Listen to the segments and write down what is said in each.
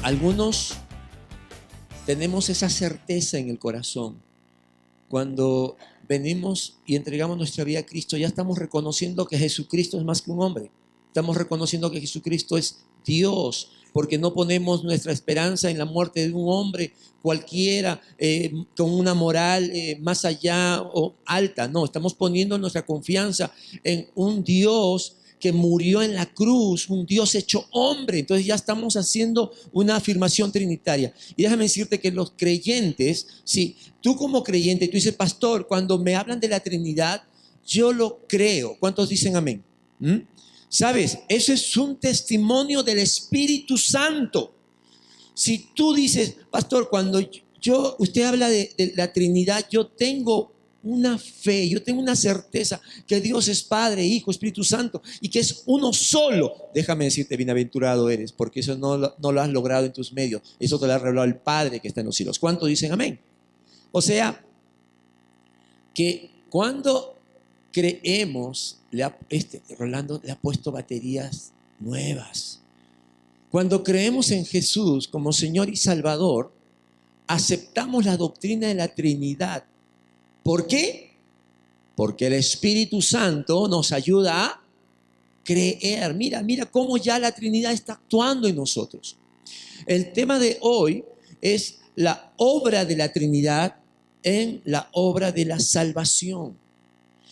Algunos tenemos esa certeza en el corazón. Cuando venimos y entregamos nuestra vida a Cristo, ya estamos reconociendo que Jesucristo es más que un hombre. Estamos reconociendo que Jesucristo es Dios, porque no ponemos nuestra esperanza en la muerte de un hombre cualquiera, con una moral más allá o alta. No, estamos poniendo nuestra confianza en un Dios que murió en la cruz, un Dios hecho hombre. Entonces ya estamos haciendo una afirmación trinitaria. Y déjame decirte que los creyentes, si tú como creyente, tú dices, pastor, cuando me hablan de la Trinidad, yo lo creo. ¿Cuántos dicen amén? ¿Sabes? Eso es un testimonio del Espíritu Santo. Si tú dices, pastor, cuando usted habla de la Trinidad, yo tengo una fe, yo tengo una certeza que Dios es Padre, Hijo, Espíritu Santo y que es uno solo. Déjame decirte, bienaventurado eres, porque eso no lo has logrado en tus medios. Eso te lo ha revelado el Padre que está en los cielos. ¿Cuántos dicen amén? O sea, que cuando creemos, Rolando le ha puesto baterías nuevas. Cuando creemos en Jesús como Señor y Salvador, aceptamos la doctrina de la Trinidad. ¿Por qué? Porque el Espíritu Santo nos ayuda a creer. Mira cómo ya la Trinidad está actuando en nosotros. El tema de hoy es la obra de la Trinidad en la obra de la salvación.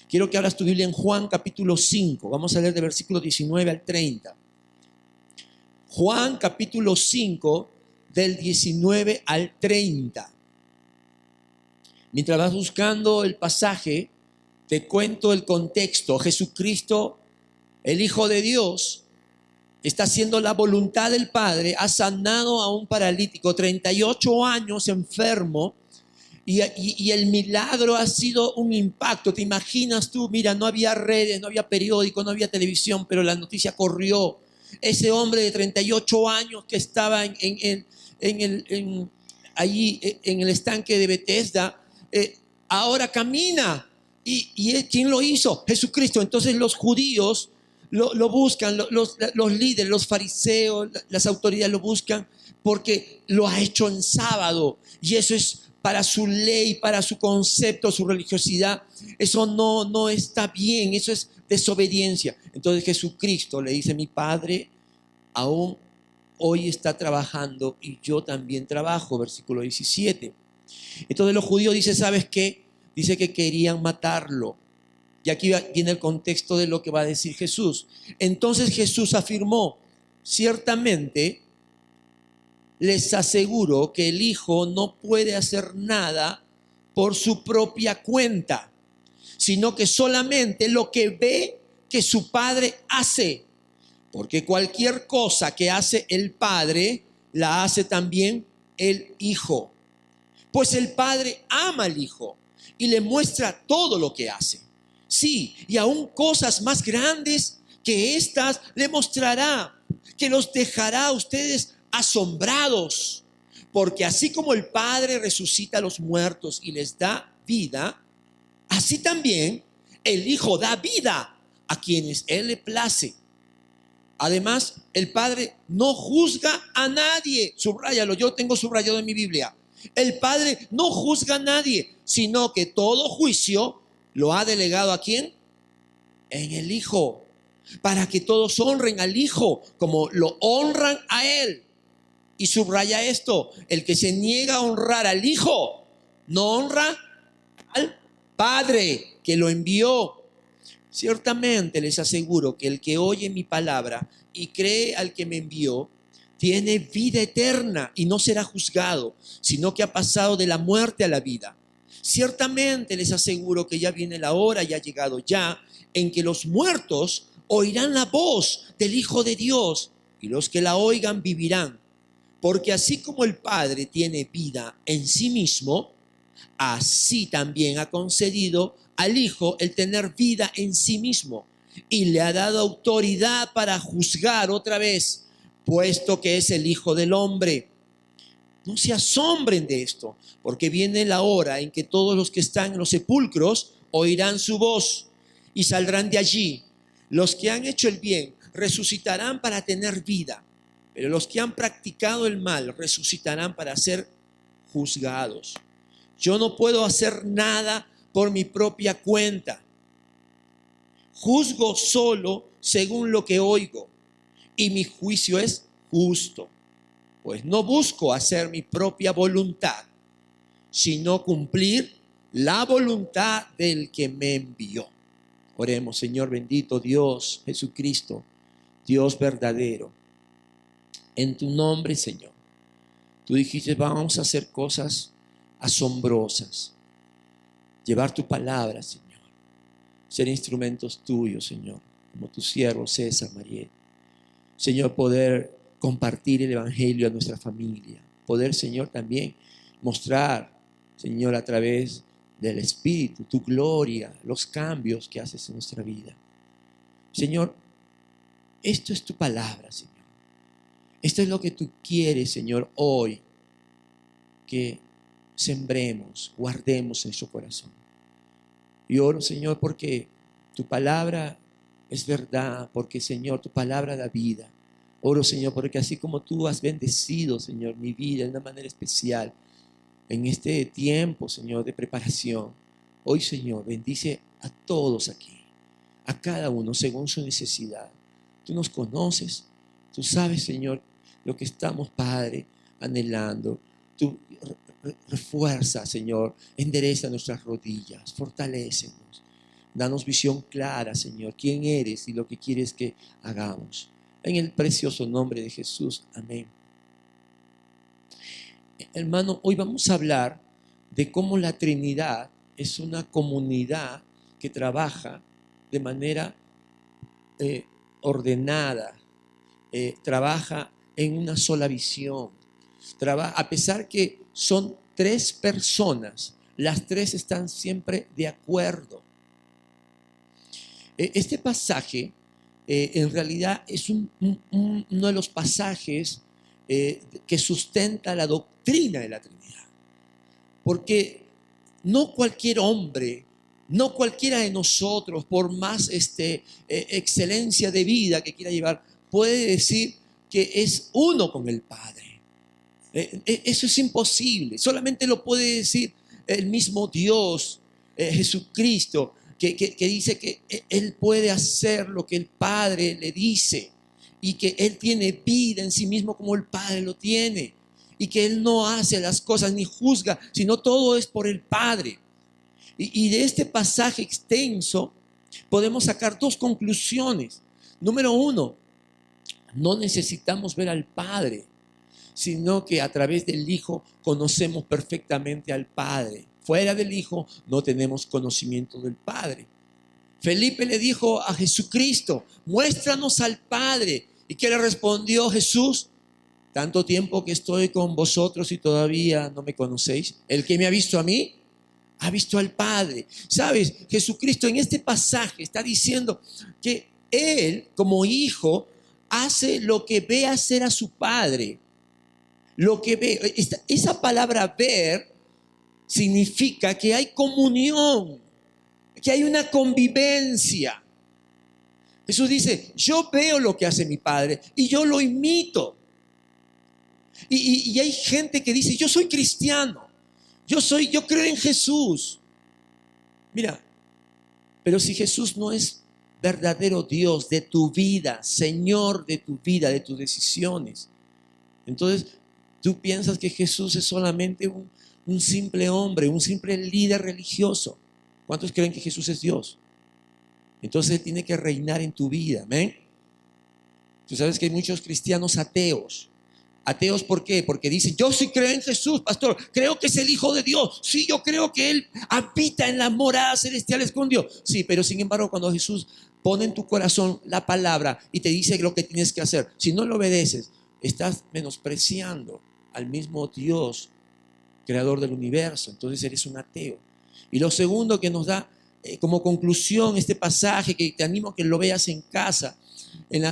Quiero que abras tu Biblia en Juan capítulo 5. Vamos a leer de versículo 19 al 30. Juan capítulo 5 del 19 al 30. Mientras vas buscando el pasaje, te cuento el contexto. Jesucristo, el Hijo de Dios, está haciendo la voluntad del Padre, ha sanado a un paralítico, 38 años enfermo, y el milagro ha sido un impacto. ¿Te imaginas tú? Mira, no había redes, no había periódico, no había televisión, pero la noticia corrió. Ese hombre de 38 años que estaba allí en el estanque de Bethesda, ahora camina. ¿Y quién lo hizo? Jesucristo. Entonces los judíos lo buscan, los líderes, los fariseos, las autoridades lo buscan porque lo ha hecho en sábado. Y eso es para su ley, para su concepto, su religiosidad. Eso no está bien, eso es desobediencia. Entonces Jesucristo le dice, mi Padre aún hoy está trabajando y yo también trabajo, versículo 17. Entonces los judíos dicen, ¿sabes qué? Dice que querían matarlo. Y aquí viene el contexto de lo que va a decir Jesús. Entonces Jesús afirmó, ciertamente les aseguro que el Hijo no puede hacer nada por su propia cuenta, sino que solamente lo que ve que su Padre hace. Porque cualquier cosa que hace el Padre, la hace también el Hijo. Pues el Padre ama al Hijo y le muestra todo lo que hace. Sí, y aún cosas más grandes que estas le mostrará, que los dejará a ustedes asombrados. Porque así como el Padre resucita a los muertos y les da vida, así también el Hijo da vida a quienes Él le place. Además, el Padre no juzga a nadie. Subráyalo, yo tengo subrayado en mi Biblia. El Padre no juzga a nadie, sino que todo juicio lo ha delegado ¿a quién? En el Hijo, para que todos honren al Hijo como lo honran a Él. Y subraya esto, el que se niega a honrar al Hijo, no honra al Padre que lo envió. Ciertamente les aseguro que el que oye mi palabra y cree al que me envió, tiene vida eterna y no será juzgado, sino que ha pasado de la muerte a la vida. Ciertamente les aseguro que ya viene la hora y ha llegado ya en que los muertos oirán la voz del Hijo de Dios y los que la oigan vivirán. Porque así como el Padre tiene vida en sí mismo, así también ha concedido al Hijo el tener vida en sí mismo y le ha dado autoridad para juzgar otra vez, puesto que es el Hijo del Hombre. No se asombren de esto, porque viene la hora en que todos los que están en los sepulcros oirán su voz y saldrán de allí. Los que han hecho el bien resucitarán para tener vida, Pero los que han practicado el mal resucitarán para ser juzgados. Yo no puedo hacer nada por mi propia cuenta. Juzgo solo según lo que oigo, y mi juicio es justo, pues no busco hacer mi propia voluntad, sino cumplir la voluntad del que me envió. Oremos. Señor bendito, Dios Jesucristo, Dios verdadero, en tu nombre, Señor. Tú dijiste, vamos a hacer cosas asombrosas, llevar tu palabra, Señor, ser instrumentos tuyos, Señor, como tu siervo César Mariel. Señor, poder compartir el evangelio a nuestra familia, poder, Señor, también mostrar, Señor, a través del Espíritu, tu gloria, los cambios que haces en nuestra vida. Señor, esto es tu palabra, Señor. Esto es lo que tú quieres, Señor, hoy, que sembremos, guardemos en su corazón. Y oro, Señor, porque tu palabra es verdad, porque, Señor, tu palabra da vida. Oro, Señor, porque así como tú has bendecido, Señor, mi vida de una manera especial en este tiempo, Señor, de preparación, hoy, Señor, bendice a todos aquí, a cada uno según su necesidad. Tú nos conoces, tú sabes, Señor, lo que estamos, Padre, anhelando. Tú refuerza, Señor, endereza nuestras rodillas, fortalécenos. Danos visión clara, Señor, quién eres y lo que quieres que hagamos. En el precioso nombre de Jesús. Amén. Hermano, hoy vamos a hablar de cómo la Trinidad es una comunidad que trabaja de manera ordenada, trabaja en una sola visión. A pesar que son 3 personas, las 3 están siempre de acuerdo. Este pasaje en realidad es uno de los pasajes que sustenta la doctrina de la Trinidad. Porque no cualquier hombre, no cualquiera de nosotros, por más excelencia de vida que quiera llevar, puede decir que es uno con el Padre. Eso es imposible. Solamente lo puede decir el mismo Dios, Jesucristo, que dice que Él puede hacer lo que el Padre le dice y que Él tiene vida en sí mismo como el Padre lo tiene y que Él no hace las cosas ni juzga, sino todo es por el Padre. Y de este pasaje extenso podemos sacar 2 conclusiones. Número 1, no necesitamos ver al Padre, sino que a través del Hijo conocemos perfectamente al Padre. Fuera del Hijo no tenemos conocimiento del Padre. Felipe le dijo a Jesucristo, muéstranos al Padre. ¿Y qué le respondió Jesús? Tanto tiempo que estoy con vosotros y todavía no me conocéis. El que me ha visto a mí, ha visto al Padre. ¿Sabes? Jesucristo en este pasaje está diciendo que Él, como Hijo, hace lo que ve hacer a su Padre. Lo que ve, esa palabra ver significa que hay comunión, que hay una convivencia. Jesús dice, yo veo lo que hace mi Padre y yo lo imito. Y hay gente que dice, yo soy cristiano, yo creo en Jesús. Mira, pero si Jesús no es verdadero Dios de tu vida, Señor de tu vida, de tus decisiones, entonces tú piensas que Jesús es solamente un simple hombre, un simple líder religioso. ¿Cuántos creen que Jesús es Dios? Entonces Él tiene que reinar en tu vida, ¿amén? Tú sabes que hay muchos cristianos ateos. ¿Ateos por qué? Porque dicen, yo sí creo en Jesús, pastor, creo que es el Hijo de Dios. Sí, yo creo que Él habita en las moradas celestiales con Dios. Sí, pero sin embargo, cuando Jesús pone en tu corazón la palabra y te dice lo que tienes que hacer, si no lo obedeces, estás menospreciando al mismo Dios, creador del universo. Entonces eres un ateo. Y lo segundo que nos da como conclusión este pasaje, que te animo a que lo veas en casa,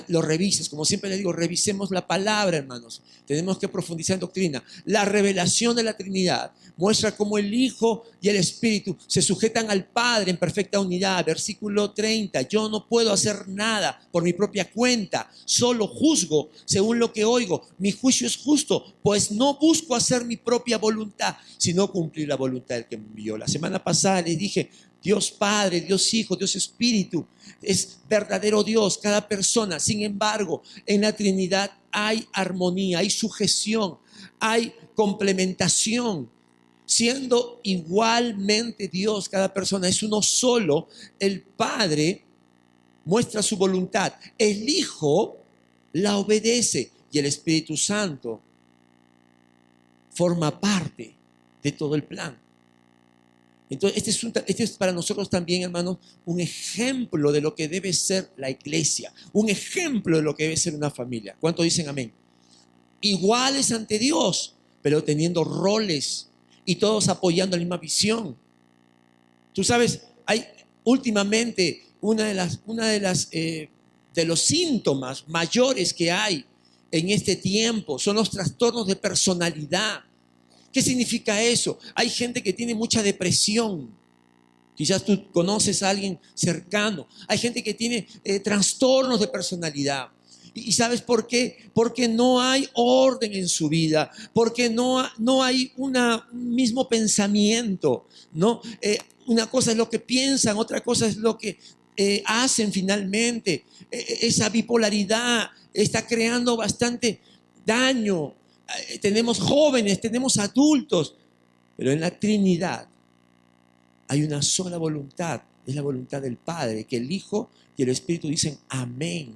lo revises. Como siempre les digo, revisemos la palabra, hermanos. Tenemos que profundizar en doctrina. La revelación de la Trinidad muestra cómo el Hijo y el Espíritu se sujetan al Padre en perfecta unidad. Versículo 30, yo no puedo hacer nada por mi propia cuenta, solo juzgo según lo que oigo. Mi juicio es justo, pues no busco hacer mi propia voluntad, sino cumplir la voluntad del que me envió. La semana pasada les dije, Dios Padre, Dios Hijo, Dios Espíritu, es verdadero Dios, cada persona. Sin embargo, en la Trinidad hay armonía, hay sujeción, hay complementación. Siendo igualmente Dios, cada persona es uno solo. El Padre muestra su voluntad, el Hijo la obedece y el Espíritu Santo forma parte de todo el plan. Entonces, este es para nosotros también, hermanos, un ejemplo de lo que debe ser la iglesia, un ejemplo de lo que debe ser una familia. ¿Cuántos dicen amén? Iguales ante Dios, pero teniendo roles y todos apoyando la misma visión. Tú sabes, hay últimamente de los síntomas mayores que hay en este tiempo son los trastornos de personalidad. ¿Qué significa eso? Hay gente que tiene mucha depresión. Quizás tú conoces a alguien cercano. Hay gente que tiene trastornos de personalidad. ¿Y sabes por qué? Porque no hay orden en su vida, porque no hay un mismo pensamiento, ¿no? Una cosa es lo que piensan, otra cosa es lo que hacen finalmente. Esa bipolaridad está creando bastante daño. Tenemos jóvenes, tenemos adultos, pero en la Trinidad hay una sola voluntad, es la voluntad del Padre, que el Hijo y el Espíritu dicen amén.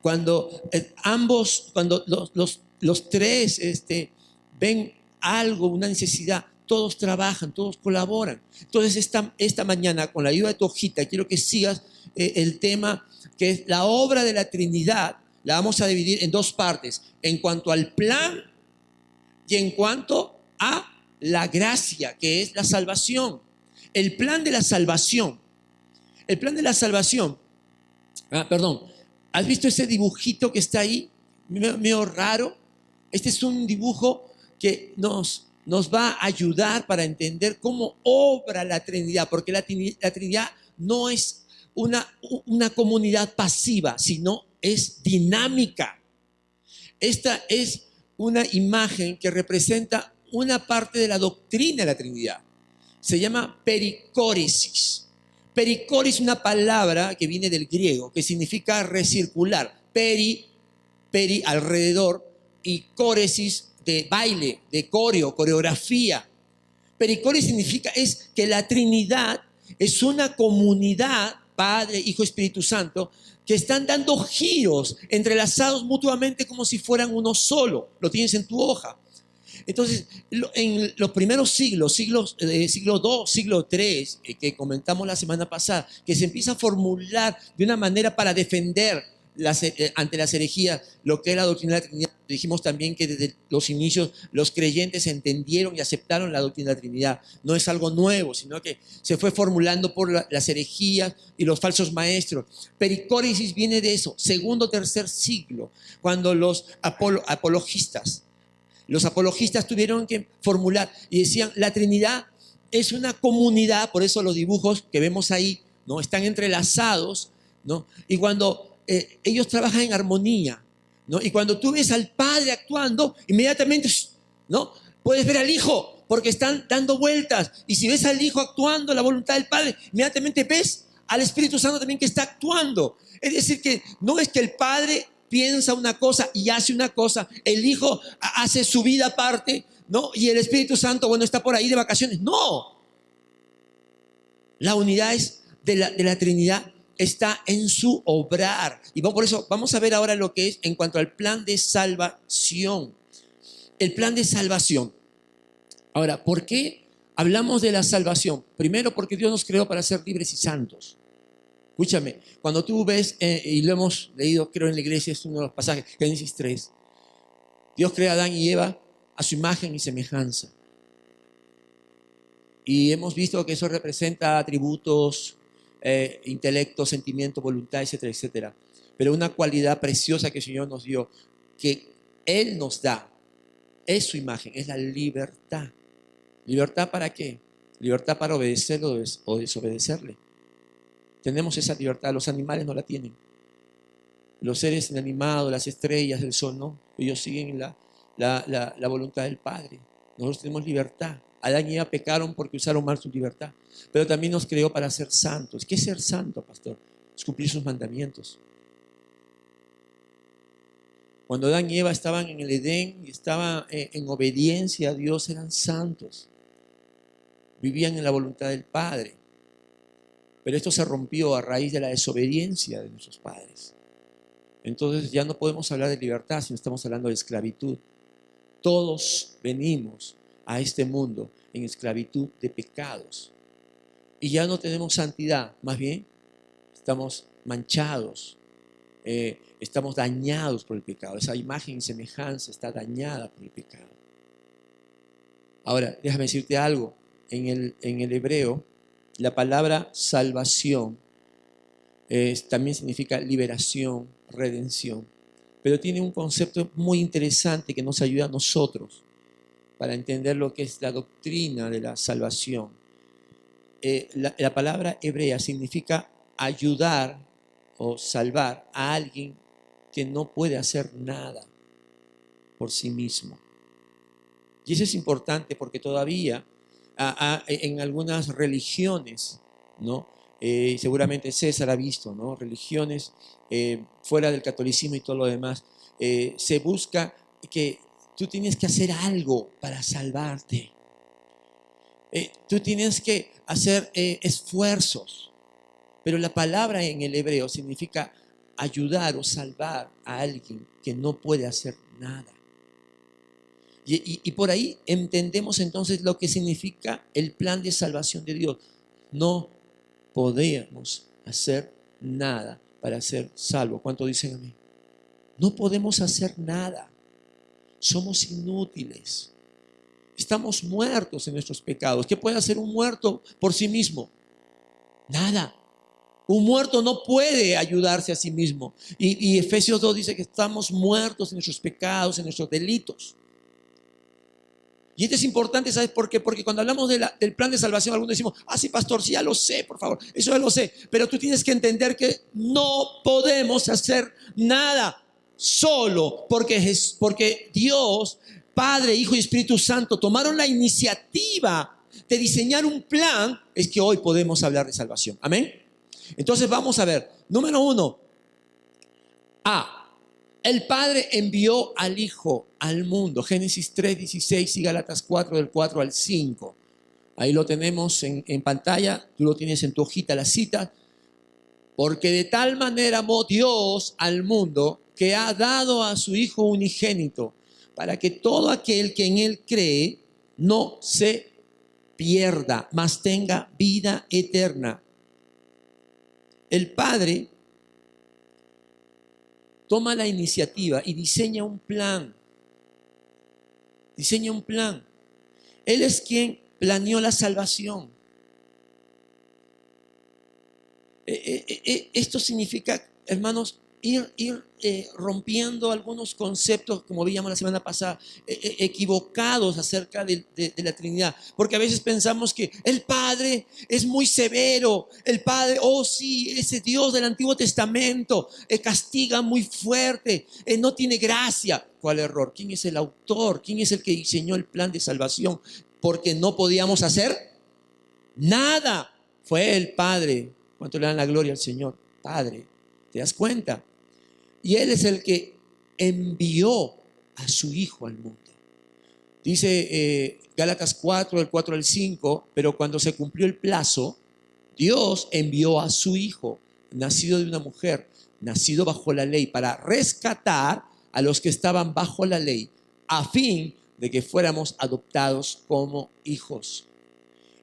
Cuando los tres ven algo, una necesidad, todos trabajan, todos colaboran. Entonces esta mañana, con la ayuda de tu hojita, quiero que sigas el tema que es la obra de la Trinidad. La vamos a dividir en dos partes, en cuanto al plan y en cuanto a la gracia, que es la salvación. El plan de la salvación. El plan de la salvación. ¿Has visto ese dibujito que está ahí? Medio raro. Este es un dibujo que nos va a ayudar para entender cómo obra la Trinidad, porque la Trinidad no es una comunidad pasiva, sino es dinámica. Esta es una imagen que representa una parte de la doctrina de la Trinidad. Se llama pericóresis. Pericóresis es una palabra que viene del griego, que significa recircular. Peri, alrededor, y córesis, de baile, de coreografía. Pericóresis significa que la Trinidad es una comunidad, Padre, Hijo, Espíritu Santo, que están dando giros entrelazados mutuamente como si fueran uno solo. Lo tienes en tu hoja. Entonces, en los primeros siglo II, siglo III, que comentamos la semana pasada, que se empieza a formular de una manera para defender ante las herejías lo que es la doctrina de la Trinidad. Dijimos también que desde los inicios los creyentes entendieron y aceptaron la doctrina de la Trinidad. No es algo nuevo, sino que se fue formulando por las herejías y los falsos maestros. Pericóresis viene de eso, segundo, tercer siglo, cuando los apologistas tuvieron que formular y decían, la Trinidad es una comunidad, por eso los dibujos que vemos ahí, ¿no? Están entrelazados, ¿no? Y cuando ellos trabajan en armonía, ¿no? Y cuando tú ves al Padre actuando, inmediatamente, ¿no? Puedes ver al Hijo, porque están dando vueltas. Y si ves al Hijo actuando la voluntad del Padre, inmediatamente ves al Espíritu Santo también que está actuando. Es decir, que no es que el Padre piensa una cosa y hace una cosa, el Hijo hace su vida aparte, ¿no? Y el Espíritu Santo, bueno, está por ahí de vacaciones. No. La unidad de la Trinidad está en su obrar. Y por eso vamos a ver ahora lo que es en cuanto al plan de salvación. El plan de salvación. Ahora, ¿por qué hablamos de la salvación? Primero, porque Dios nos creó para ser libres y santos. Escúchame, cuando tú ves, y lo hemos leído, creo en la iglesia, es uno de los pasajes, Génesis 3. Dios crea a Adán y Eva a su imagen y semejanza. Y hemos visto que eso representa atributos intelecto, sentimiento, voluntad, etcétera, etcétera. Pero una cualidad preciosa que el Señor nos dio, que Él nos da, es su imagen, es la libertad. ¿Libertad para qué? Libertad para obedecerlo o desobedecerle. Tenemos esa libertad, los animales no la tienen. Los seres inanimados, las estrellas, el sol, no. Ellos siguen la voluntad del Padre. Nosotros tenemos libertad. Adán y Eva pecaron porque usaron mal su libertad. Pero también nos creó para ser santos. ¿Qué es ser santo, pastor? Es cumplir sus mandamientos. Cuando Adán y Eva estaban en el Edén y estaban en obediencia a Dios, eran santos. Vivían en la voluntad del Padre. Pero esto se rompió a raíz de la desobediencia de nuestros padres. Entonces ya no podemos hablar de libertad, sino estamos hablando de esclavitud. Todos venimos a este mundo en esclavitud de pecados. Y ya no tenemos santidad, más bien estamos manchados, estamos dañados por el pecado. Esa imagen y semejanza está dañada por el pecado. Ahora, déjame decirte algo. En el hebreo, la palabra salvación también significa liberación, redención. Pero tiene un concepto muy interesante que nos ayuda a nosotros para entender lo que es la doctrina de la salvación. La palabra hebrea significa ayudar o salvar a alguien que no puede hacer nada por sí mismo. Y eso es importante porque todavía en algunas religiones, ¿no? Seguramente César ha visto, ¿no? Religiones fuera del catolicismo y todo lo demás, se busca que tú tienes que hacer algo para salvarte. Tú tienes que hacer esfuerzos. Pero la palabra en el hebreo significa ayudar o salvar a alguien que no puede hacer nada. Y por ahí entendemos entonces lo que significa el plan de salvación de Dios. No podemos hacer nada para ser salvos. ¿Cuánto dicen a mí? No podemos hacer nada. Somos inútiles. Estamos muertos en nuestros pecados. ¿Qué puede hacer un muerto por sí mismo? Nada. Un muerto no puede ayudarse a sí mismo. Y Efesios 2 dice que estamos muertos en nuestros pecados, en nuestros delitos. Y esto es importante, ¿sabes por qué? Porque cuando hablamos del plan de salvación, algunos decimos, sí, pastor, sí, ya lo sé, por favor, eso ya lo sé. Pero tú tienes que entender que no podemos hacer nada solo porque Dios, Padre, Hijo y Espíritu Santo tomaron la iniciativa de diseñar un plan. Es que hoy podemos hablar de salvación. Amén. Entonces vamos a ver. Número 1. El Padre envió al Hijo al mundo. Génesis 3:16 y Gálatas 4, del 4 al 5. Ahí lo tenemos en pantalla. Tú lo tienes en tu hojita, la cita. Porque de tal manera amó Dios al mundo que ha dado a su Hijo unigénito, para que todo aquel que en Él cree no se pierda, mas tenga vida eterna. El Padre toma la iniciativa y diseña un plan. Diseña un plan. Él es quien planeó la salvación. Esto significa, hermanos, ir rompiendo algunos conceptos, como veíamos la semana pasada, equivocados acerca de la Trinidad. Porque a veces pensamos que el Padre es muy severo. El Padre, sí, ese Dios del Antiguo Testamento castiga muy fuerte, no tiene gracia. ¿Cuál error? ¿Quién es el autor? ¿Quién es el que diseñó el plan de salvación? Porque no podíamos hacer nada. Fue el Padre. ¿Cuánto le dan la gloria al Señor? Padre, ¿te das cuenta? Y Él es el que envió a su Hijo al mundo. Dice Gálatas 4, del 4 al 5, pero cuando se cumplió el plazo, Dios envió a su Hijo, nacido de una mujer, nacido bajo la ley, para rescatar a los que estaban bajo la ley, a fin de que fuéramos adoptados como hijos.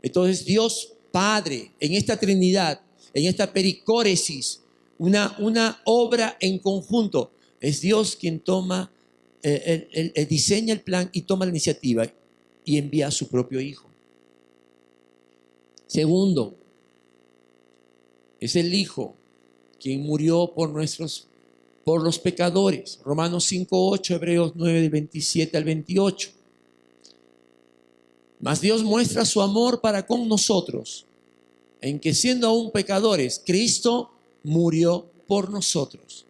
Entonces Dios Padre, en esta Trinidad, en esta pericóresis, una obra en conjunto, es Dios quien toma, diseña el plan y toma la iniciativa y envía a su propio Hijo. Segundo, Es el Hijo quien murió por los pecadores. Romanos 5:8, Hebreos 9, del 27 al 28. Mas Dios muestra su amor para con nosotros, en que siendo aún pecadores, Cristo murió por nosotros.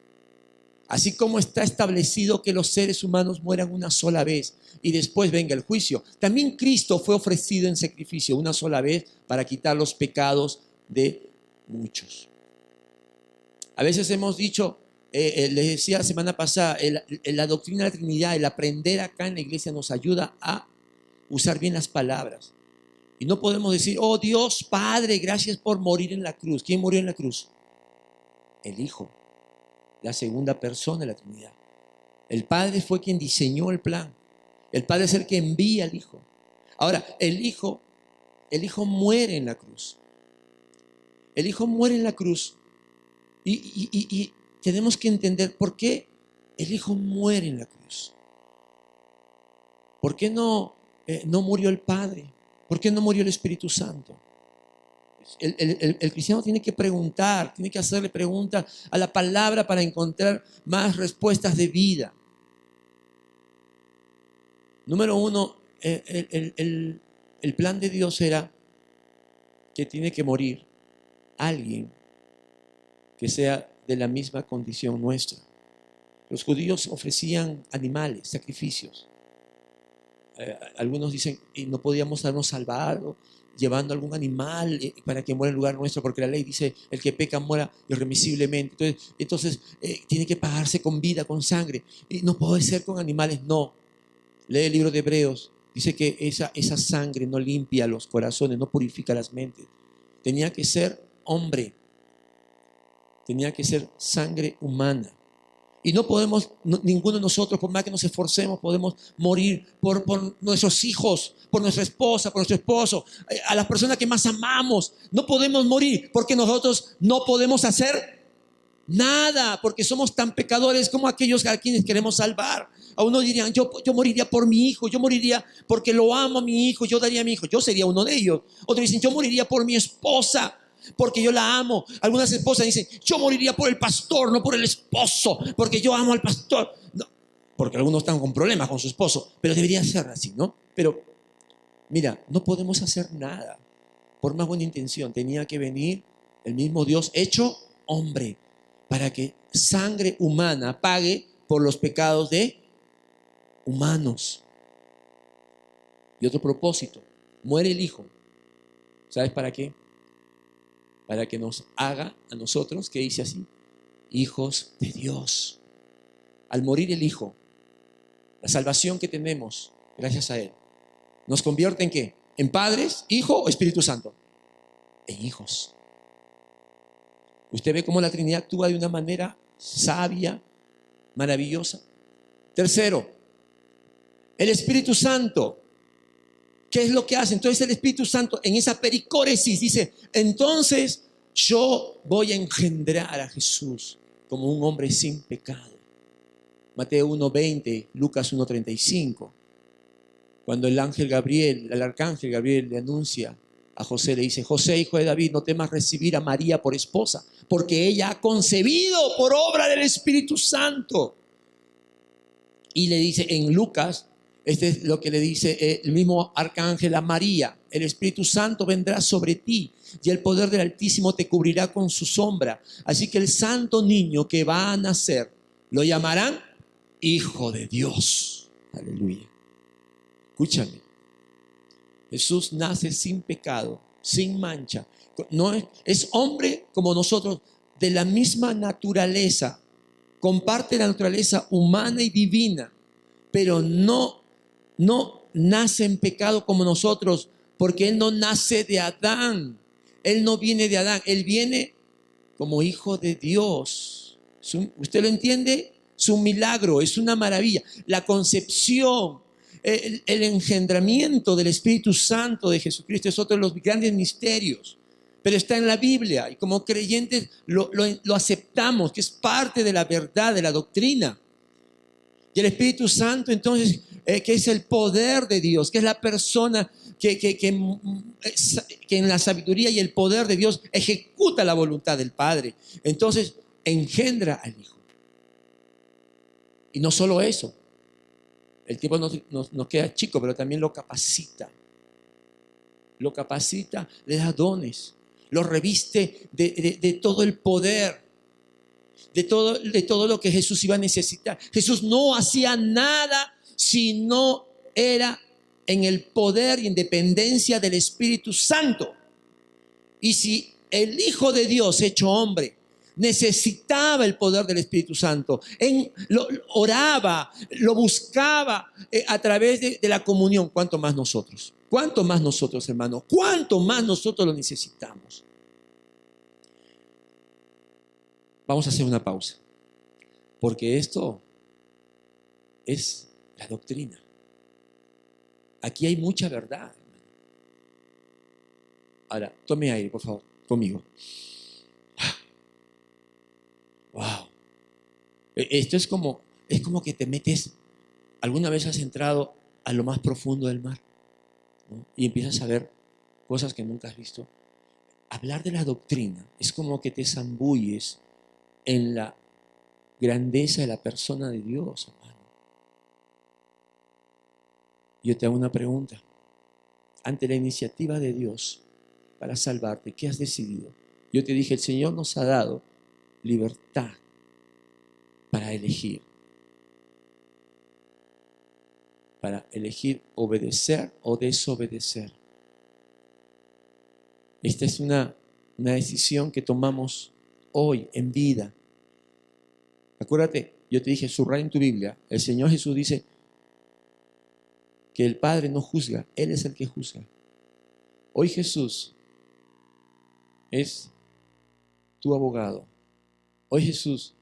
Así como está establecido que los seres humanos mueran una sola vez y después venga el juicio, también Cristo fue ofrecido en sacrificio una sola vez para quitar los pecados de muchos. A veces hemos dicho, les decía la semana pasada, la doctrina de la Trinidad, el aprender acá en la iglesia nos ayuda a usar bien las palabras. Y no podemos decir, oh Dios Padre, gracias por morir en la cruz. ¿Quién murió en la cruz? El Hijo, la segunda persona de la Trinidad. El Padre fue quien diseñó el plan. El Padre es el que envía al Hijo. Ahora, el Hijo muere en la cruz. El Hijo muere en la cruz. Y tenemos que entender por qué el Hijo muere en la cruz. ¿Por qué no murió el Padre? ¿Por qué no murió el Espíritu Santo? El cristiano tiene que preguntar, tiene que hacerle preguntas a la palabra para encontrar más respuestas de vida. Número uno, el plan de Dios era que tiene que morir alguien que sea de la misma condición nuestra. Los judíos ofrecían animales, sacrificios. Algunos dicen, no podíamos darnos salvado llevando algún animal para que muera en lugar nuestro, porque la ley dice, el que peca muera irremisiblemente. Entonces tiene que pagarse con vida, con sangre. Y no puede ser con animales, no. Lee el libro de Hebreos, dice que esa sangre no limpia los corazones, no purifica las mentes. Tenía que ser hombre, tenía que ser sangre humana. Y no podemos, ninguno de nosotros, por más que nos esforcemos, podemos morir por nuestros hijos, por nuestra esposa, por nuestro esposo, a las personas que más amamos. No podemos morir porque nosotros no podemos hacer nada, porque somos tan pecadores como aquellos a quienes queremos salvar. A uno dirían, yo moriría por mi hijo, yo moriría porque lo amo a mi hijo, yo daría a mi hijo, yo sería uno de ellos. Otros dicen, yo moriría por mi esposa, porque yo la amo. Algunas esposas dicen, yo moriría por el pastor, no por el esposo, porque yo amo al pastor. No, porque algunos están con problemas con su esposo, pero debería ser así, ¿no? Pero mira, no podemos hacer nada. Por más buena intención, tenía que venir el mismo Dios hecho hombre, para que sangre humana pague por los pecados de humanos. Y otro propósito, muere el Hijo. ¿Sabes para qué? Para que nos haga a nosotros, que dice así, hijos de Dios. Al morir el Hijo, la salvación que tenemos gracias a Él, ¿nos convierte en qué? ¿En padres, Hijo o Espíritu Santo? En hijos. Usted ve cómo la Trinidad actúa de una manera sabia, maravillosa. Tercero, el Espíritu Santo. ¿Qué es lo que hace? Entonces el Espíritu Santo en esa pericóresis dice, entonces yo voy a engendrar a Jesús como un hombre sin pecado. Mateo 1:20, Lucas 1:35. Cuando el arcángel Gabriel le anuncia a José, le dice, José, hijo de David, no temas recibir a María por esposa, porque ella ha concebido por obra del Espíritu Santo. Y le dice en Lucas, este es lo que le dice el mismo arcángel a María, el Espíritu Santo vendrá sobre ti y el poder del Altísimo te cubrirá con su sombra. Así que el santo niño que va a nacer lo llamarán Hijo de Dios. Aleluya. Escúchame. Jesús nace sin pecado, sin mancha. No es hombre como nosotros, de la misma naturaleza. Comparte la naturaleza humana y divina, pero no nace en pecado como nosotros, porque Él no nace de Adán. Él no viene de Adán, Él viene como hijo de Dios. ¿Usted lo entiende? Es un milagro, es una maravilla. La concepción, el engendramiento del Espíritu Santo de Jesucristo es otro de los grandes misterios, pero está en la Biblia y como creyentes lo aceptamos, que es parte de la verdad, de la doctrina. Y el Espíritu Santo entonces que es el poder de Dios, que es la persona que en la sabiduría y el poder de Dios ejecuta la voluntad del Padre. Entonces engendra al Hijo. Y no solo eso, el tiempo nos queda chico, pero también lo capacita. Lo capacita, le da dones, lo reviste de todo el poder, de todo lo que Jesús iba a necesitar. Jesús no hacía nada si no era en el poder y en dependencia del Espíritu Santo. Y si el Hijo de Dios hecho hombre necesitaba el poder del Espíritu Santo, oraba, lo buscaba a través de la comunión, ¿cuánto más nosotros? ¿Cuánto más nosotros, hermanos? ¿Cuánto más nosotros lo necesitamos? Vamos a hacer una pausa, porque esto es la doctrina. Aquí hay mucha verdad. Ahora, tome aire, por favor, conmigo. Wow. Esto es como que te metes, ¿alguna vez has entrado a lo más profundo del mar? ¿No? Y empiezas a ver cosas que nunca has visto. Hablar de la doctrina es como que te zambulles en la grandeza de la persona de Dios, hermano. Yo te hago una pregunta. Ante la iniciativa de Dios para salvarte, ¿qué has decidido? Yo te dije, el Señor nos ha dado libertad para elegir obedecer o desobedecer. Esta es una decisión que tomamos hoy en vida. Acuérdate, yo te dije, subraya en tu Biblia, el Señor Jesús dice que el Padre no juzga, Él es el que juzga. Hoy Jesús es tu abogado. Hoy Jesús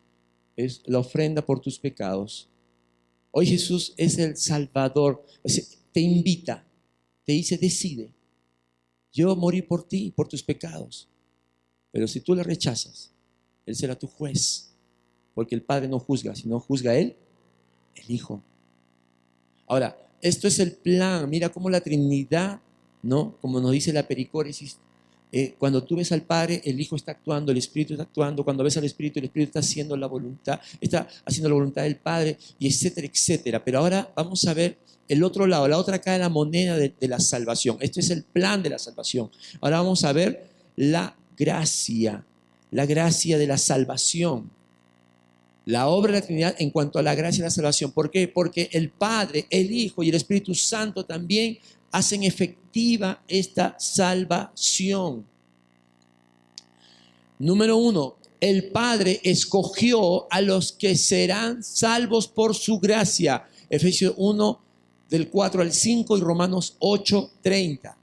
es la ofrenda por tus pecados. Hoy Jesús es el Salvador. Te invita, te dice, decide. Yo morí por ti, por tus pecados. Pero si tú le rechazas, Él será tu juez. Porque el Padre no juzga, sino juzga Él, el Hijo. Ahora, esto es el plan. Mira cómo la Trinidad, ¿no? Como nos dice la pericóresis, cuando tú ves al Padre, el Hijo está actuando, el Espíritu está actuando. Cuando ves al Espíritu, el Espíritu está haciendo la voluntad del Padre, y etcétera, etcétera. Pero ahora vamos a ver el otro lado, la otra cara de la moneda de la salvación. Este es el plan de la salvación. Ahora vamos a ver la gracia de la salvación. La obra de la Trinidad en cuanto a la gracia de la salvación. ¿Por qué? Porque el Padre, el Hijo y el Espíritu Santo también hacen efectiva esta salvación. Número 1, el Padre escogió a los que serán salvos por su gracia. Efesios 1, del 4 al 5 y Romanos 8, 30.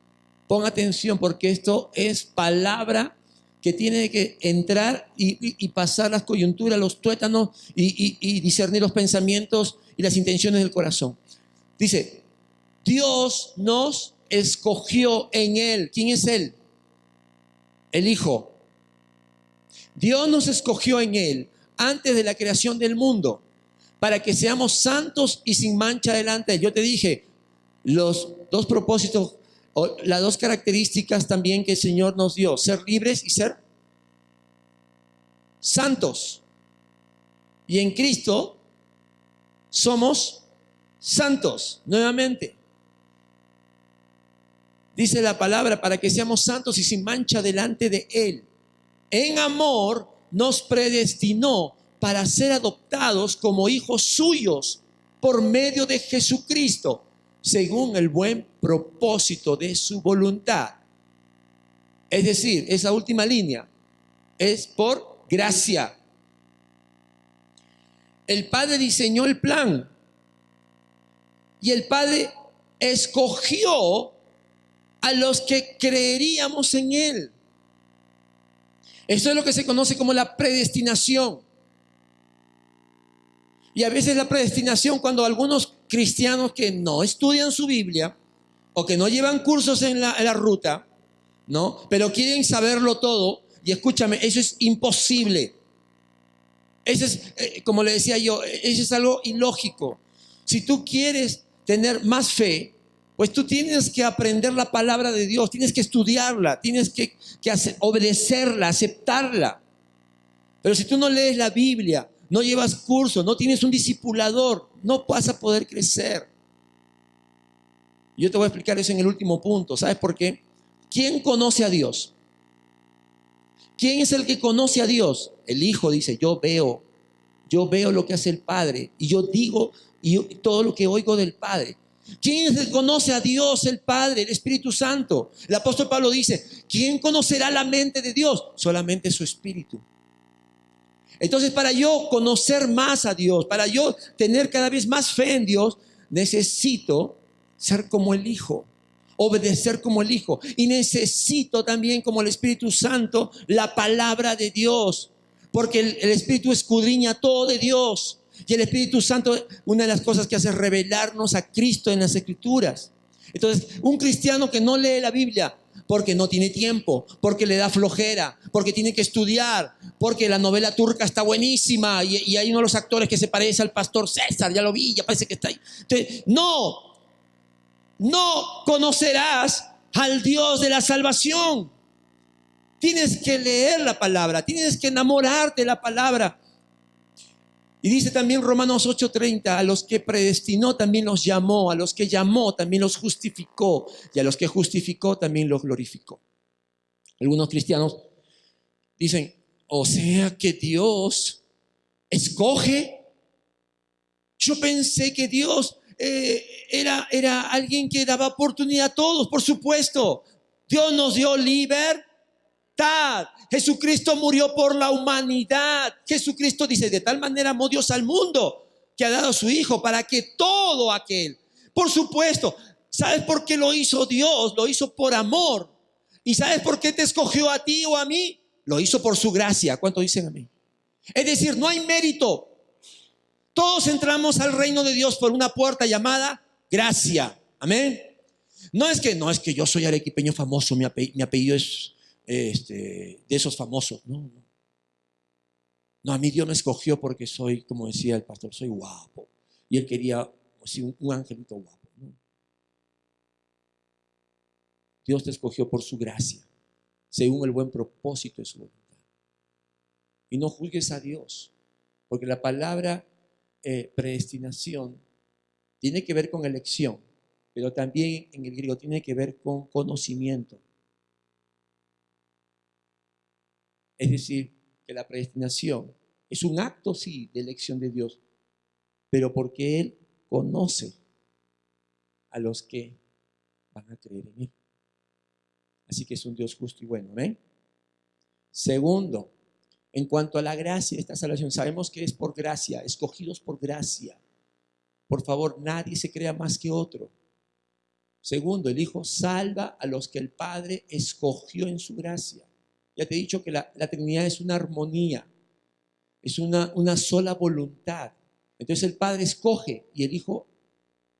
Pon atención porque esto es palabra que tiene que entrar y pasar las coyunturas, los tuétanos y discernir los pensamientos y las intenciones del corazón. Dice, Dios nos escogió en Él. ¿Quién es Él? El Hijo. Dios nos escogió en Él antes de la creación del mundo para que seamos santos y sin mancha delante de Él. Yo te dije, los dos propósitos, o las dos características también que el Señor nos dio: ser libres y ser santos. Y en Cristo somos santos nuevamente. Dice la palabra, para que seamos santos y sin mancha delante de Él. En amor nos predestinó para ser adoptados como hijos suyos por medio de Jesucristo, según el buen propósito de su voluntad. Es decir, esa última línea es por gracia. El Padre diseñó el plan y el Padre escogió a los que creeríamos en Él. Esto es lo que se conoce como la predestinación. Y a veces la predestinación, cuando algunos cristianos que no estudian su Biblia o que no llevan cursos en la ruta, ¿no? Pero quieren saberlo todo, y escúchame, eso es imposible. Eso es, como le decía yo, eso es algo ilógico. Si tú quieres tener más fe, pues tú tienes que aprender la palabra de Dios, tienes que estudiarla, tienes que obedecerla, aceptarla. Pero si tú no lees la Biblia, no llevas curso, no tienes un discipulador, no vas a poder crecer. Yo te voy a explicar eso en el último punto. ¿Sabes por qué? ¿Quién conoce a Dios? ¿Quién es el que conoce a Dios? El Hijo dice, yo veo lo que hace el Padre y yo digo y todo lo que oigo del Padre. ¿Quién es el que conoce a Dios, el Padre, el Espíritu Santo? El apóstol Pablo dice, ¿quién conocerá la mente de Dios? Solamente su Espíritu. Entonces, para yo conocer más a Dios, para yo tener cada vez más fe en Dios, necesito ser como el Hijo, obedecer como el Hijo. Y necesito también, como el Espíritu Santo, la palabra de Dios. Porque el Espíritu escudriña todo de Dios. Y el Espíritu Santo, una de las cosas que hace es revelarnos a Cristo en las Escrituras. Entonces, un cristiano que no lee la Biblia porque no tiene tiempo, porque le da flojera, porque tiene que estudiar, porque la novela turca está buenísima y hay uno de los actores que se parece al pastor César, ya lo vi, ya parece que está ahí. Entonces, no conocerás al Dios de la salvación. Tienes que leer la palabra, tienes que enamorarte de la palabra. Y dice también Romanos 8:30, a los que predestinó también los llamó, a los que llamó también los justificó, y a los que justificó también los glorificó. Algunos cristianos dicen, o sea que Dios escoge. Yo pensé que Dios era alguien que daba oportunidad a todos. Por supuesto, Dios nos dio libertad. Jesucristo murió por la humanidad. Jesucristo dice, de tal manera amó Dios al mundo que ha dado a su Hijo para que todo aquel, por supuesto, ¿sabes por qué lo hizo Dios? Lo hizo por amor. ¿Y sabes por qué te escogió a ti o a mí? Lo hizo por su gracia. ¿Cuánto dicen a mí? Es decir, no hay mérito. Todos entramos al reino de Dios por una puerta llamada gracia. Amén. No es que yo soy arequipeño famoso, mi apellido es de esos famosos. No, a mí Dios me escogió porque soy, como decía el pastor, soy guapo. Y él quería un angelito guapo. ¿No? Dios te escogió por su gracia, según el buen propósito de su voluntad. Y no juzgues a Dios, porque la palabra predestinación tiene que ver con elección, pero también en el griego tiene que ver con conocimiento. Es decir, que la predestinación es un acto, sí, de elección de Dios, pero porque Él conoce a los que van a creer en Él. Así que es un Dios justo y bueno. ¿Amén? Segundo, en cuanto a la gracia de esta salvación, sabemos que es por gracia, escogidos por gracia. Por favor, nadie se crea más que otro. Segundo, el Hijo salva a los que el Padre escogió en su gracia. Ya te he dicho que la Trinidad es una armonía, es una sola voluntad. Entonces el Padre escoge y el Hijo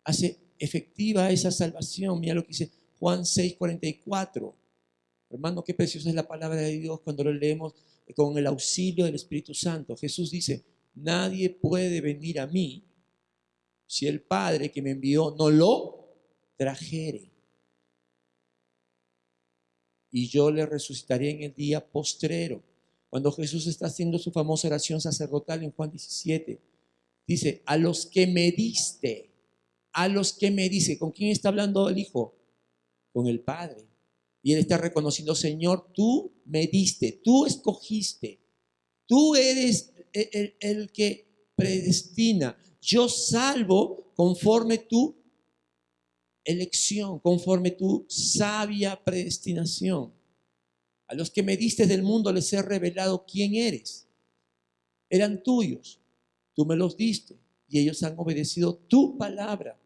hace efectiva esa salvación. Mira lo que dice Juan 6:44. Hermano, qué preciosa es la palabra de Dios cuando lo leemos con el auxilio del Espíritu Santo. Jesús dice, nadie puede venir a mí si el Padre que me envió no lo trajere. Y yo le resucitaré en el día postrero. Cuando Jesús está haciendo su famosa oración sacerdotal en Juan 17, dice, a los que me diste, ¿con quién está hablando el Hijo? Con el Padre. Y Él está reconociendo, Señor, tú me diste, tú escogiste, tú eres el que predestina. Yo salvo conforme tu elección, conforme tu sabia predestinación. A los que me diste del mundo les he revelado quién eres. Eran tuyos, tú me los diste y ellos han obedecido tu palabra.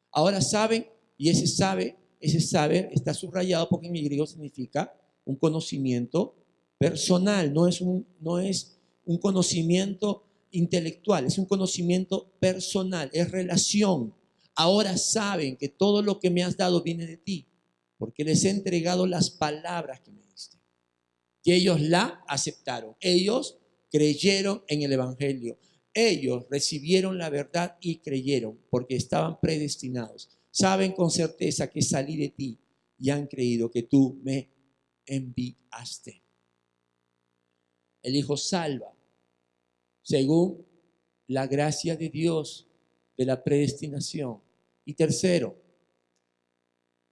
Ahora saben, y ese saber está subrayado porque en mi griego significa un conocimiento personal, no es un conocimiento intelectual, es un conocimiento personal, es relación. Ahora saben que todo lo que me has dado viene de ti, porque les he entregado las palabras que me diste. Y ellos la aceptaron. Ellos creyeron en el Evangelio. ellos recibieron la verdad y creyeron, porque estaban predestinados. Saben con certeza que salí de ti y han creído que tú me enviaste. El Hijo salva según la gracia de Dios de la predestinación. Y tercero,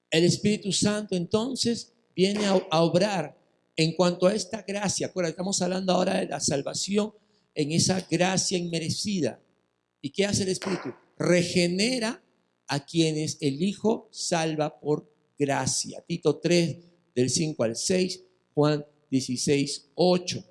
el Espíritu Santo entonces viene a obrar en cuanto a esta gracia. Acuérdate, estamos hablando ahora de la salvación en esa gracia inmerecida. ¿Y qué hace el Espíritu? Regenera a quienes el Hijo salva por gracia. Tito 3, del 5 al 6, Juan 16, 8.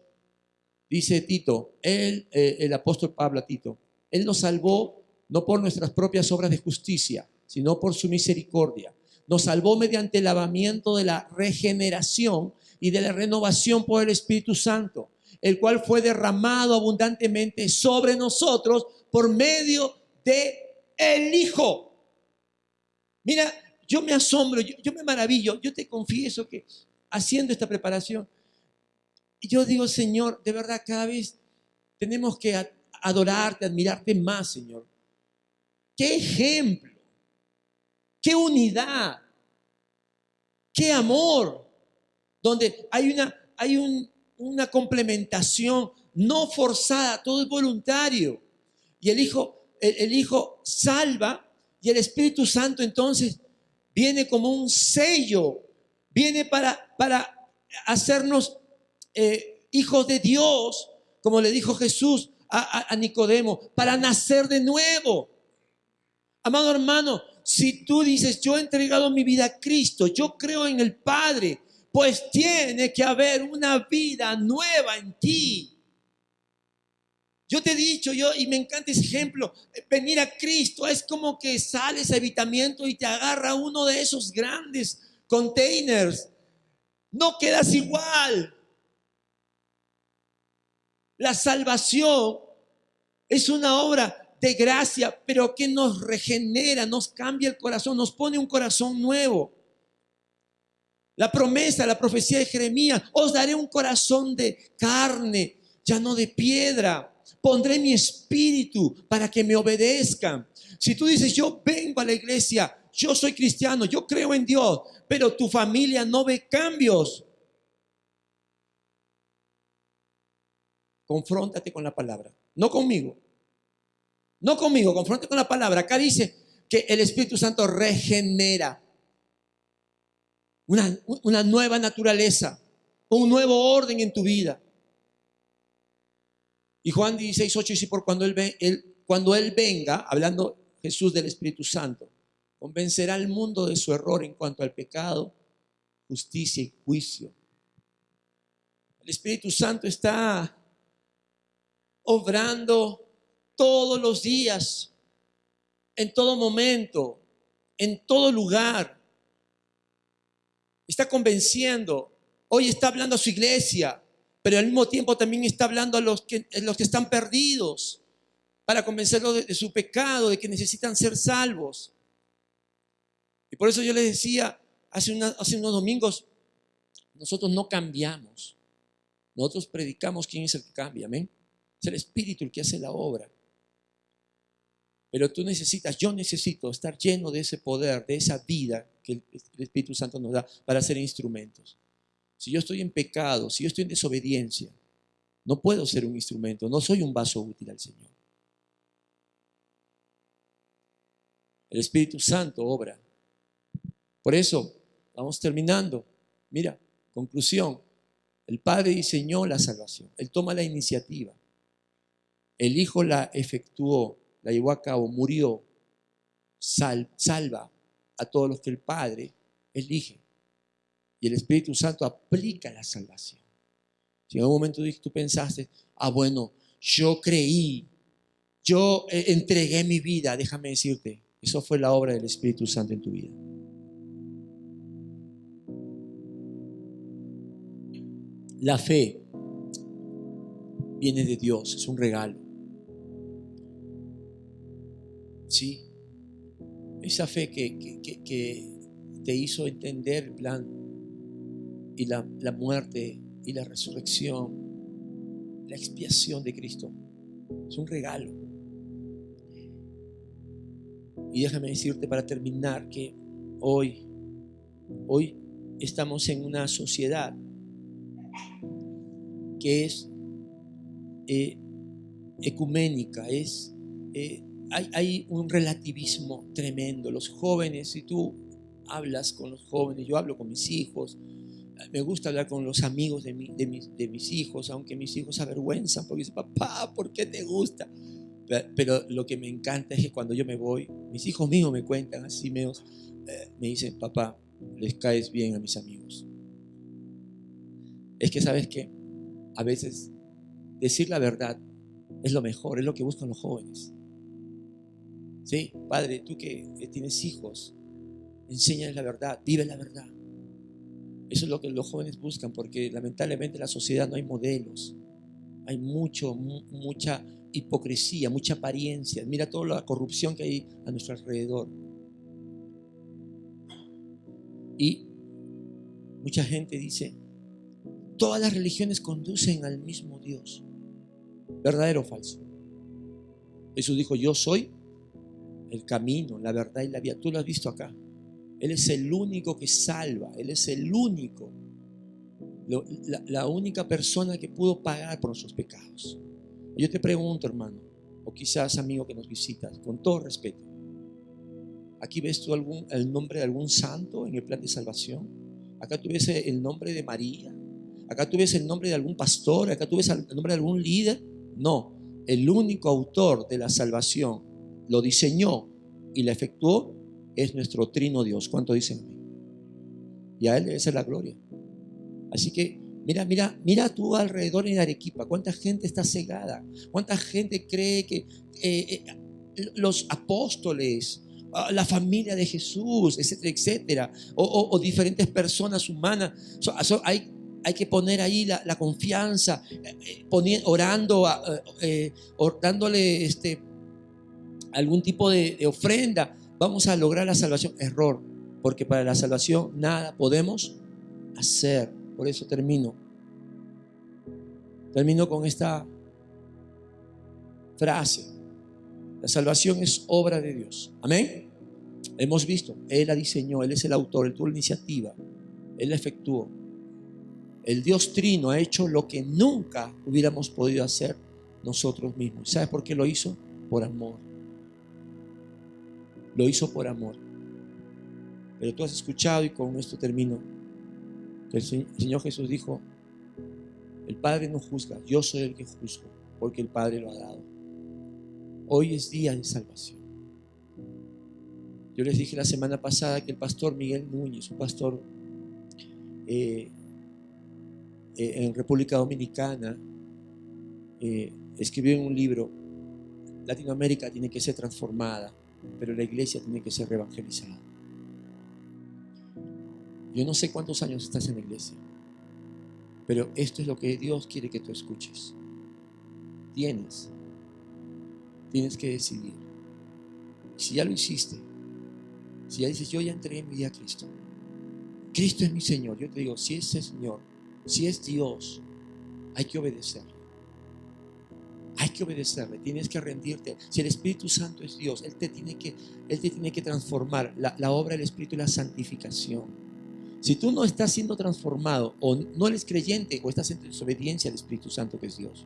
Dice Tito, el apóstol Pablo a Tito, Él nos salvó no por nuestras propias obras de justicia, sino por su misericordia. Nos salvó mediante el lavamiento de la regeneración y de la renovación por el Espíritu Santo, el cual fue derramado abundantemente sobre nosotros por medio de el Hijo. Mira, yo me asombro, yo me maravillo, yo te confieso que haciendo esta preparación, yo digo, Señor, de verdad cada vez tenemos que adorarte, admirarte más, Señor. Qué ejemplo, qué unidad, qué amor, donde hay una complementación no forzada, todo es voluntario. Y el Hijo salva y el Espíritu Santo entonces viene como un sello, viene para hacernos hijos de Dios, como le dijo Jesús a Nicodemo, para nacer de nuevo. Amado hermano, si tú dices, yo he entregado mi vida a Cristo, yo creo en el Padre, pues tiene que haber una vida nueva en ti. Yo te he dicho, y me encanta ese ejemplo, venir a Cristo es como que sales a Avivamiento y te agarra uno de esos grandes containers. No quedas igual. La salvación es una obra de gracia, pero que nos regenera, nos cambia el corazón, nos pone un corazón nuevo. La promesa, la profecía de Jeremías, os daré un corazón de carne, ya no de piedra. Pondré mi espíritu para que me obedezcan. Si tú dices, yo vengo a la iglesia, yo soy cristiano, yo creo en Dios, pero tu familia no ve cambios, confróntate con la palabra, no conmigo, confróntate con la palabra. Acá dice que el Espíritu Santo regenera una nueva naturaleza, un nuevo orden en tu vida. Y Juan 16:8 dice, por cuando él venga, hablando Jesús del Espíritu Santo, convencerá al mundo de su error en cuanto al pecado, justicia y juicio. El Espíritu Santo está obrando todos los días, en todo momento, en todo lugar. Está convenciendo. Hoy está hablando a su iglesia, pero al mismo tiempo también está hablando a los que están perdidos, para convencerlos de su pecado, de que necesitan ser salvos. Y por eso yo les decía hace unos domingos, nosotros no cambiamos, nosotros predicamos quién es el que cambia, amén. Es el Espíritu el que hace la obra. Pero yo necesito estar lleno de ese poder, de esa vida que el Espíritu Santo nos da para ser instrumentos. Si yo estoy en pecado, si yo estoy en desobediencia, no puedo ser un instrumento, no soy un vaso útil al Señor. El Espíritu Santo obra. Por eso, vamos terminando. Mira, conclusión. El Padre diseñó la salvación. Él toma la iniciativa. El Hijo la efectuó, la llevó a cabo, murió, salva a todos los que el Padre elige. Y el Espíritu Santo aplica la salvación. Si en algún momento tú pensaste, bueno, yo creí, yo entregué mi vida, déjame decirte, eso fue la obra del Espíritu Santo en tu vida. La fe viene de Dios, es un regalo. Sí, esa fe que te hizo entender el plan y la muerte y la resurrección, la expiación de Cristo. Es un regalo. Y déjame decirte para terminar que hoy estamos en una sociedad que es ecuménica, hay un relativismo tremendo. Los jóvenes, si tú hablas con los jóvenes, yo hablo con mis hijos, me gusta hablar con los amigos de mis hijos, aunque mis hijos se avergüenzan porque dicen, papá, ¿por qué te gusta? Pero lo que me encanta es que cuando yo me voy, mis hijos mismos me cuentan así, me dicen, papá, les caes bien a mis amigos. Es que sabes que a veces decir la verdad es lo mejor, es lo que buscan los jóvenes. Sí, padre, tú que tienes hijos, enséñales la verdad, vive la verdad. Eso es lo que los jóvenes buscan, porque lamentablemente en la sociedad no hay modelos. Hay mucha hipocresía, mucha apariencia. Mira toda la corrupción que hay a nuestro alrededor. Y mucha gente dice, todas las religiones conducen al mismo Dios. ¿Verdadero o falso? Jesús dijo, yo soy el camino, la verdad y la vida. Tú lo has visto acá. Él es el único que salva. Él es el único. La única persona que pudo pagar por nuestros pecados. Yo te pregunto, hermano, o quizás amigo que nos visitas, con todo respeto, ¿aquí ves tú el nombre de algún santo en el plan de salvación? ¿Acá tú ves el nombre de María? ¿Acá tú ves el nombre de algún pastor? ¿Acá tú ves el nombre de algún líder? No, el único autor de la salvación lo diseñó y la efectuó es nuestro trino Dios. ¿Cuánto dicen a mí? Y a Él debe ser la gloria. Así que mira a tu alrededor en Arequipa, cuánta gente está cegada, cuánta gente cree que los apóstoles, la familia de Jesús, etcétera, etcétera, o diferentes personas humanas, hay que poner ahí la confianza, orando, dándole algún tipo de ofrenda, vamos a lograr la salvación. Error, porque para la salvación nada podemos hacer. Por eso termino con esta frase: la salvación es obra de Dios. Amén. Hemos visto, Él la diseñó, Él es el autor, Él tuvo la iniciativa, Él la efectuó. El Dios Trino ha hecho lo que nunca hubiéramos podido hacer nosotros mismos. ¿Sabes por qué lo hizo? Por amor. Lo hizo por amor. Pero tú has escuchado, y con esto termino, que el Señor Jesús dijo: el Padre no juzga, yo soy el que juzgo, porque el Padre lo ha dado. Hoy es día de salvación. Yo les dije la semana pasada que el pastor Miguel Núñez, un pastor en República Dominicana, escribió en un libro: Latinoamérica tiene que ser transformada, pero la iglesia tiene que ser reevangelizada. Yo no sé cuántos años estás en la iglesia, pero esto es lo que Dios quiere que tú escuches. Tienes que decidir. Si ya lo hiciste, si ya dices, yo ya entregué mi vida a Cristo, Cristo es mi Señor, yo te digo, si es el Señor, si es Dios, hay que obedecerle. Hay que obedecerle, tienes que rendirte. Si el Espíritu Santo es Dios, Él te tiene que transformar. La obra del Espíritu es la santificación. Si tú no estás siendo transformado, o no eres creyente, o estás en desobediencia al Espíritu Santo que es Dios,